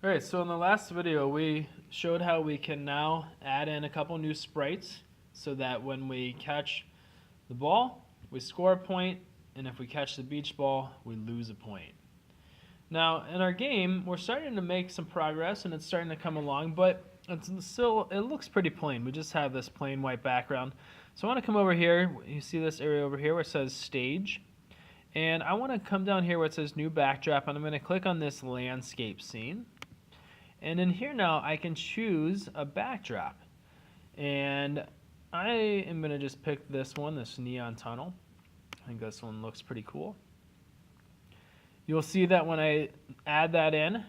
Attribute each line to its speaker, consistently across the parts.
Speaker 1: Alright, so in the last video we showed how we can now add in a couple new sprites so that when we catch the ball, we score a point, and if we catch the beach ball, we lose a point. Now, in our game, we're starting to make some progress and it's starting to come along, but it looks pretty plain. We just have this plain white background. So I want to come over here. You see this area over here where it says stage. And I want to come down here where it says new backdrop, and I'm going to click on this landscape scene. And in here now, I can choose a backdrop. And I am going to just pick this one, this neon tunnel. I think this one looks pretty cool. You'll see that when I add that in,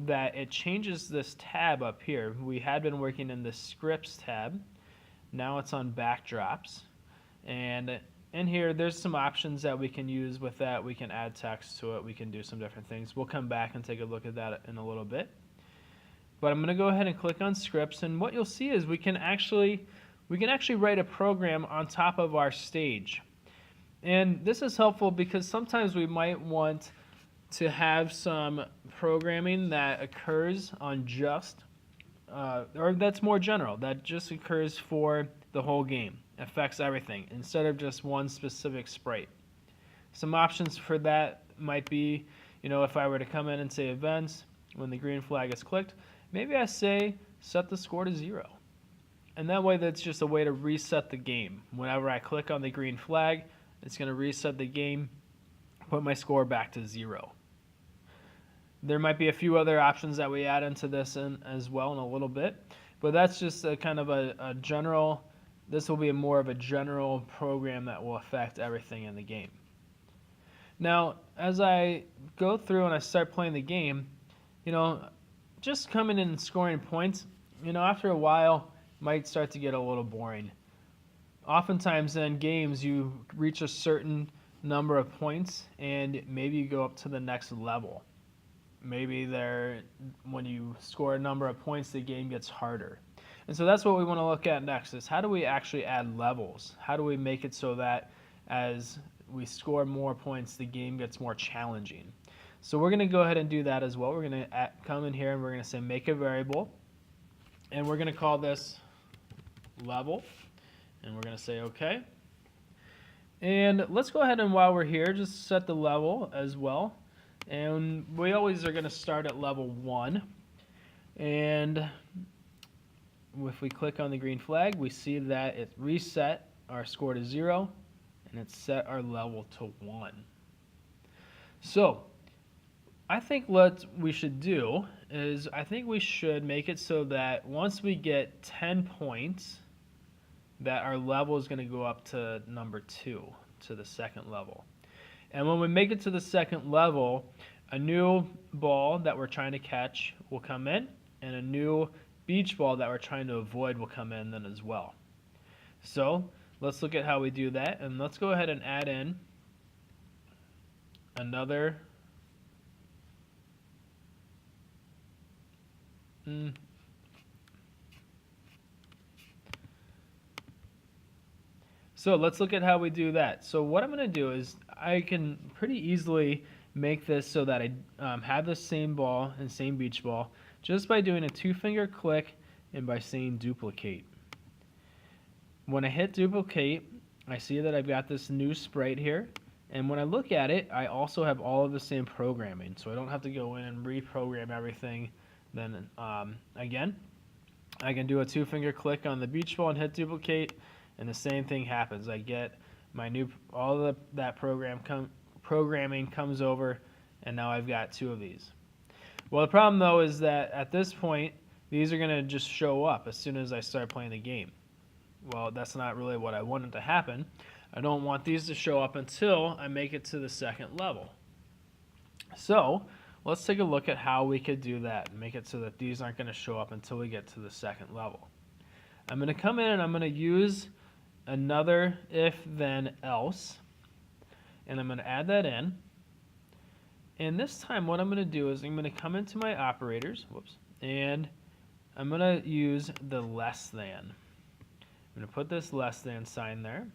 Speaker 1: that it changes this tab up here. We had been working in the scripts tab. Now it's on backdrops. And in here, there's some options that we can use with that. We can add text to it. We can do some different things. We'll come back and take a look at that in a little bit. But I'm going to go ahead and click on scripts, and what you'll see is we can actually write a program on top of our stage. And this is helpful because sometimes we might want to have some programming that occurs on just, or that's more general, that just occurs for the whole game, affects everything, instead of just one specific sprite. Some options for that might be, if I were to come in and say events, when the green flag is clicked, maybe I say set the score to 0. And that way that's just a way to reset the game. Whenever I click on the green flag, it's going to reset the game, put my score back to 0. There might be a few other options that we add into this as well in a little bit, but that's just a kind of a general, this will be more of a general program that will affect everything in the game. Now, as I go through and I start playing the game, just coming in and scoring points, after a while might start to get a little boring. Oftentimes in games you reach a certain number of points and maybe you go up to the next level. Maybe when you score a number of points, the game gets harder. And so that's what we want to look at next, is how do we actually add levels? How do we make it so that as we score more points, the game gets more challenging? So we're going to go ahead and do that as well. We're going to come in here and we're going to say make a variable. And we're going to call this level. And we're going to say OK. And let's go ahead and while we're here, just set the level as well. And we always are going to start at level 1. And if we click on the green flag, we see that it reset our score to 0 and it set our level to 1. So I think what we should do is we should make it so that once we get 10 points, that our level is going to go up to number 2, to the second level. And when we make it to the second level, a new ball that we're trying to catch will come in, and a new beach ball that we're trying to avoid will come in then as well. So let's look at how we do that, and let's go ahead and add in another So let's look at how we do that. So what I'm going to do is I can pretty easily make this so that I have the same ball and same beach ball just by doing a 2-finger click and by saying duplicate. When I hit duplicate, I see that I've got this new sprite here. And when I look at it, I also have all of the same programming. So I don't have to go in and reprogram everything. Then again, I can do a 2-finger click on the beach ball and hit duplicate. And the same thing happens. I get my new, that programming comes over, and now I've got 2 of these. Well, the problem though is that at this point, these are going to just show up as soon as I start playing the game. Well, that's not really what I wanted to happen. I don't want these to show up until I make it to the second level. So let's take a look at how we could do that and make it so that these aren't going to show up until we get to the second level. I'm going to come in and I'm going to use another if then else, and I'm going to add that in. And this time what I'm going to do is I'm going to come into my operators, and I'm going to use the less than. I'm going to put this less than sign there,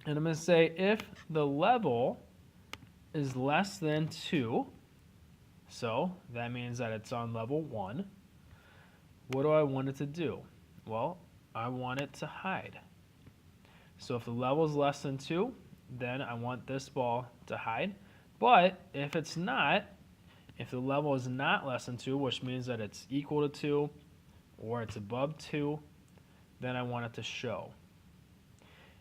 Speaker 1: and I'm going to say if the level is less than 2, So that means that it's on level 1. What do I want it to do? Well, I want it to hide. So if the level is less than 2, then I want this ball to hide. But if it's not, if the level is not less than 2, which means that it's equal to 2 or it's above 2, then I want it to show.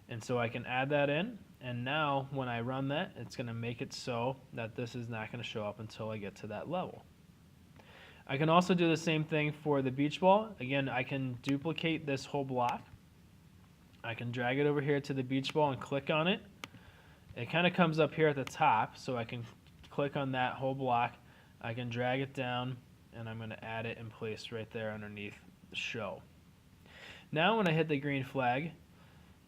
Speaker 1: And so I can add that in, and now when I run that, it's going to make it so that this is not going to show up until I get to that level. I can also do the same thing for the beach ball. Again, I can duplicate this whole block. I can drag it over here to the beach ball and click on it. It kind of comes up here at the top, so I can click on that whole block. I can drag it down, and I'm going to add it in place right there underneath the show. Now when I hit the green flag,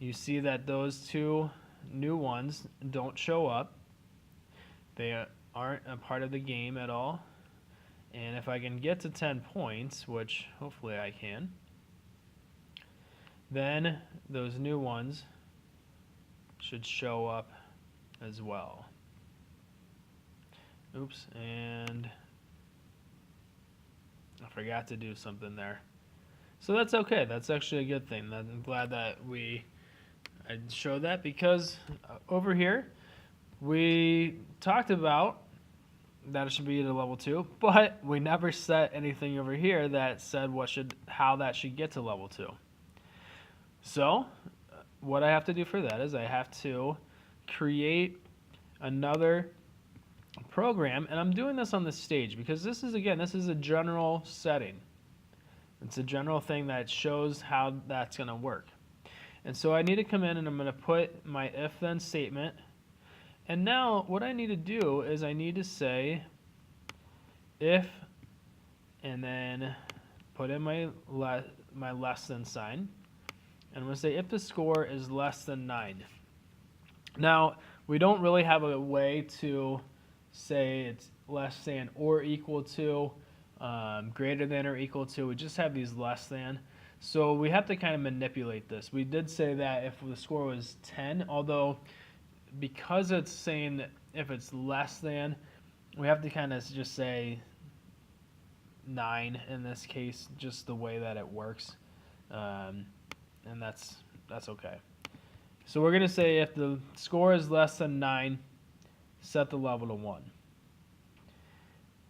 Speaker 1: you see that those two new ones don't show up. They aren't a part of the game at all. And if I can get to 10 points, which hopefully I can, then those new ones should show up as well. Oops, and I forgot to do something there. So that's okay. That's actually a good thing. I'm glad that I showed that, because over here we talked about that it should be at a level 2, but we never set anything over here that said how that should get to level 2. So what I have to do for that is I have to create another program, and I'm doing this on the stage because this is a general setting. It's a general thing that shows how that's going to work. And so I need to come in and I'm going to put my if-then statement. And now what I need to do is I need to say if, and then put in my less than sign. And I'm going to say if the score is less than 9. Now, we don't really have a way to say it's less than or equal to, greater than or equal to. We just have these less than. So we have to kind of manipulate this. We did say that if the score was 10, although because it's saying that if it's less than, we have to kind of just say 9 in this case, just the way that it works. And that's okay. So we're going to say if the score is less than 9, set the level to 1.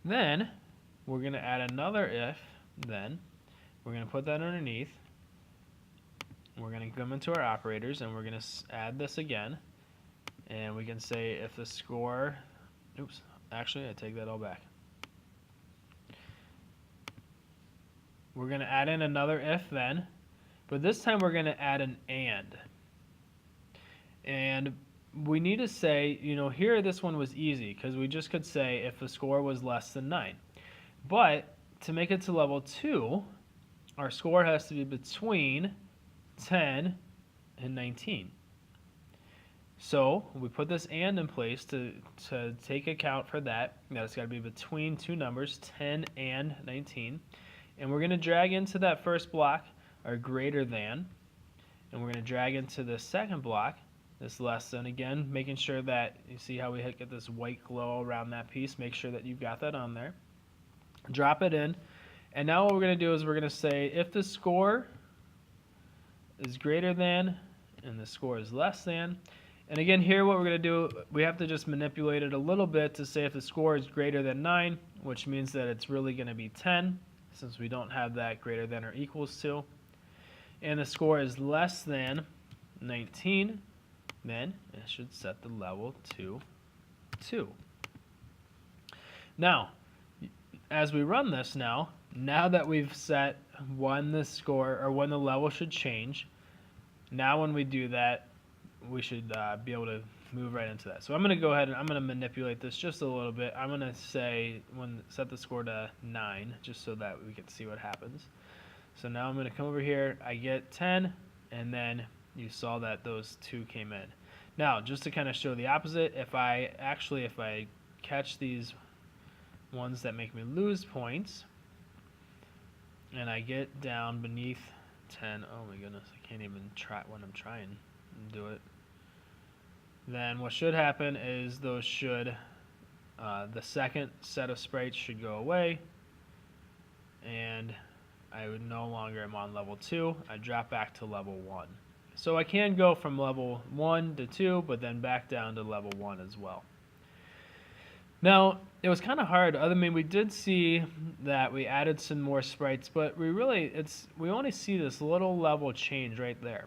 Speaker 1: Then we're going to add another if, then. We're going to put that underneath. We're going to come into our operators, and we're going to add this again. And we can say if the score, oops, actually I take that all back. We're going to add in another if then, but this time we're going to add an and. And we need to say, here this one was easy because we just could say if the score was less than 9. But to make it to level 2, our score has to be between 10 and 19. So we put this and in place to take account for that. Now it's got to be between two numbers, 10 and 19. And we're going to drag into that first block our greater than. And we're going to drag into the second block this less than, again, making sure that you see how we get this white glow around that piece. Make sure that you've got that on there. Drop it in. And now what we're going to do is we're going to say if the score is greater than and the score is less than. And again, here what we're going to do, we have to just manipulate it a little bit to say if the score is greater than 9, which means that it's really going to be 10, since we don't have that greater than or equals to. And the score is less than 19, then it should set the level to 2. Now, as we run this now that we've set when the score or when the level should change, now when we do that, we should be able to move right into that. So I'm going to go ahead and I'm going to manipulate this just a little bit. I'm going to say set the score to 9 just so that we can see what happens. So now I'm going to come over here. I get 10, and then you saw that those 2 came in. Now, just to kind of show the opposite, if I catch these ones that make me lose points, and I get down beneath 10, oh my goodness, I can't even try when I'm trying to do it. Then what should happen is those should The second set of sprites should go away, and I would no longer am on level 2. I drop back to level 1. So I can go from level 1 to 2, but then back down to level 1 as well. Now, it was kind of hard. I mean, we did see that we added some more sprites, but we only see this little level change right there.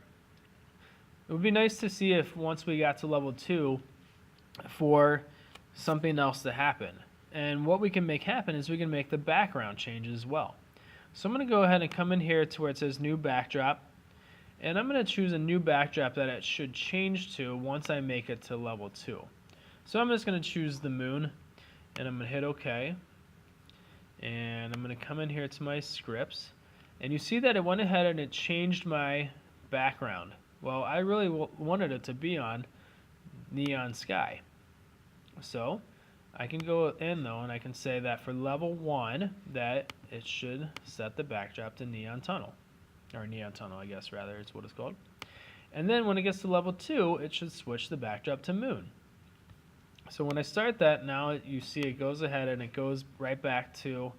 Speaker 1: It would be nice to see if once we got to level 2 for something else to happen. And what we can make happen is we can make the background change as well. So I'm going to go ahead and come in here to where it says new backdrop, and I'm going to choose a new backdrop that it should change to once I make it to level 2. So I'm just going to choose the moon, and I'm going to hit OK, and I'm going to come in here to my scripts, and you see that it went ahead and it changed my background. Well, I really wanted it to be on neon sky. So I can go in though, and I can say that for level 1 that it should set the backdrop to neon tunnel, or neon tunnel I guess rather is what it's called. And then when it gets to level 2 it should switch the backdrop to moon. So when I start that, now you see it goes ahead and it goes right back to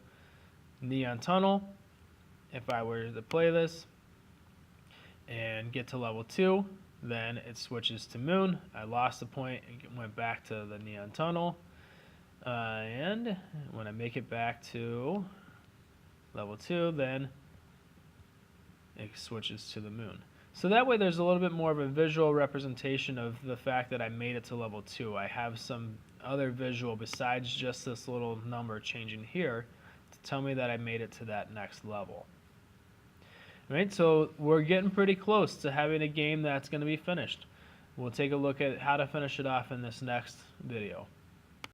Speaker 1: neon tunnel. If I were to play this and get to level 2, then it switches to moon. I lost the point and went back to the neon tunnel. And when I make it back to level 2, then it switches to the moon. So that way there's a little bit more of a visual representation of the fact that I made it to level 2. I have some other visual besides just this little number changing here to tell me that I made it to that next level. Right, so we're getting pretty close to having a game that's going to be finished. We'll take a look at how to finish it off in this next video.